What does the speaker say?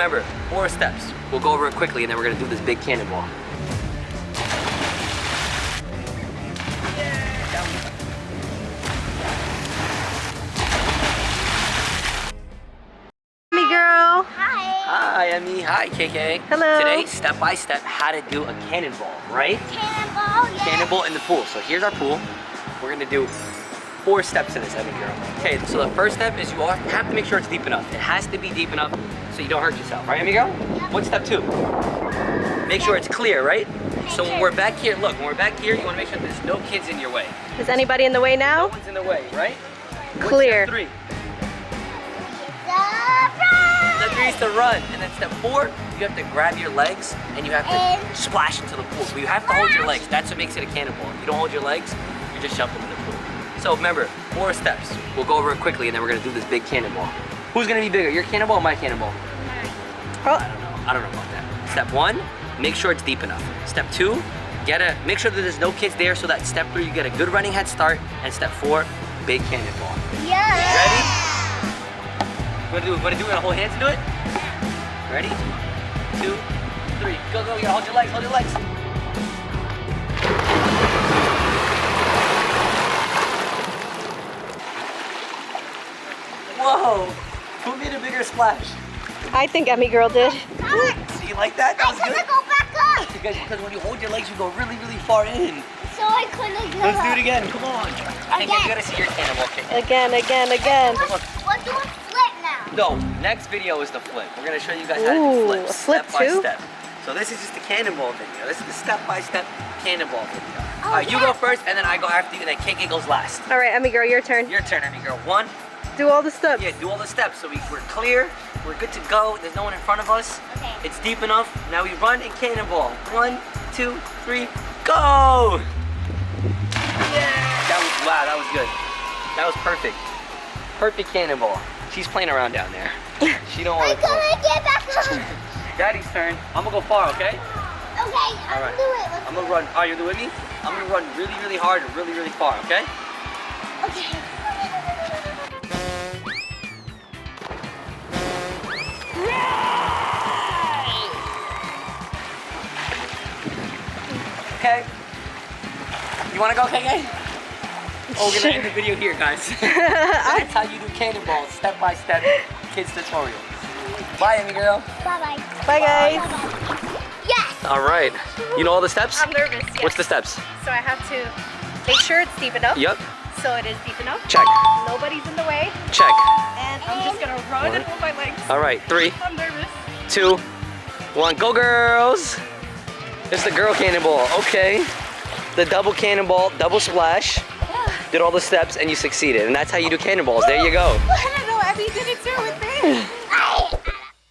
remember, 4 steps. We'll go over it quickly and then we're gonna do this big cannonball. Emy Girl. Hi, Emmy. Hi, KK. Hello. Today, step by step, how to do a cannonball, right? Cannonball, yes. Cannonball in the pool. So here's our pool. We're gonna do 4 steps in this, Emy Girl. Okay, so the first step is you have to make sure it's deep enough. It has to be deep enough so you don't hurt yourself, right, Emy Girl? Yep. What's step 2? Make sure it's clear, right? So when we're back here, look, when we're back here, you wanna make sure there's no kids in your way. Is anybody in the way No now? one's in the way, right? Clear. What's step 3? Surprise! Step 3 is to run. And then step 4, you have to grab your legs and you have to splash into the pool. So you have to hold your legs. That's what makes it a cannonball. If you don't hold your legs, you're just shoved into the pool. So remember, 4 steps. We'll go over it quickly and then we're gonna do this big cannonball. Who's gonna be bigger, your cannonball or my cannonball? Oh. I don't know about that. Step 1, make sure it's deep enough. Step 2, make sure that there's no kids there so that step 3, you get a good running head start. And step 4, big cannonball. Yeah. Ready? What do you wanna hold hands and do it? Ready? 2, 3, go, go, you gotta hold your legs, hold your legs. Whoa, who made a bigger splash? I think Emy Girl did. So you like that? That was good? Go back up. Because when you hold your legs, you go really, really far in. So I couldn't go Let's do it up. again, come on. I think you gotta see your cannonball kick. Again, again, again. Let's do a flip now. No, next video is the flip. We're gonna show you guys how to Ooh, do flips a flip step by too? step. So this is just the cannonball video. This is the step-by-step cannonball video. Oh, All right, you yeah. go first, and then I go after you, and then KK goes last. All right, Emy Girl, your turn. Your turn, Emy Girl. 1, Do all the steps. yeah, do all the steps. So we're clear, we're good to go. There's no one in front of us. Okay. It's deep enough. Now we run and cannonball. 1, 2, 3, go! Yeah! Wow, that was good. That was perfect. Perfect cannonball. She's playing around down there. She don't want I to go. couldn't get back up. Daddy's turn. I'm gonna go far, okay? Okay, I'm right. gonna do it. Let's I'm gonna run. Are you with me? I'm gonna run really, really hard and really, really far, okay? Okay. Okay. You wanna go, KK? Oh, we're gonna end the video here, guys. That's how you do cannonballs, step by step, kids tutorial. Bye, Emy Girl. Bye-bye. Bye, guys. Bye-bye. Yes! All right. You know all the steps? I'm nervous, yes. What's the steps? So I have to make sure it's deep enough. Yep. So it is deep enough. Check. Nobody's in the way. Check. And I'm just gonna run and hold my legs. All right. 3, I'm nervous. 2, 1. Go, girls! It's the girl cannonball. Okay. The double cannonball, double splash. Did all the steps and you succeeded. And that's how you do cannonballs. There you go. I don't know, Abby did it too with me.